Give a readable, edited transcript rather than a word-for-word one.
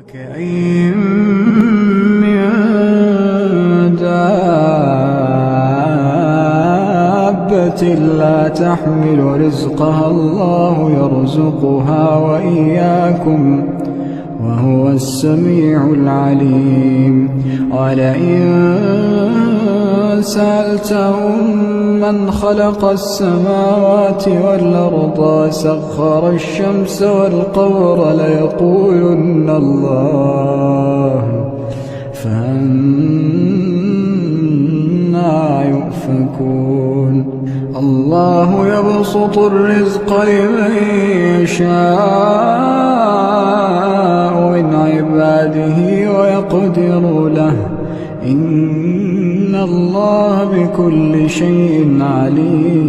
وكأين من دابة لا تحمل رزقها الله يرزقها وإياكم وهو السميع العليم. ولئن سألتهم من خلق السماوات والأرض وسخر الشمس والقمر ليقولن الله فأنى يؤفكون. الله يبسط الرزق لمن يشاء من عباده ويقدر له إن الله بكل شيء عليم.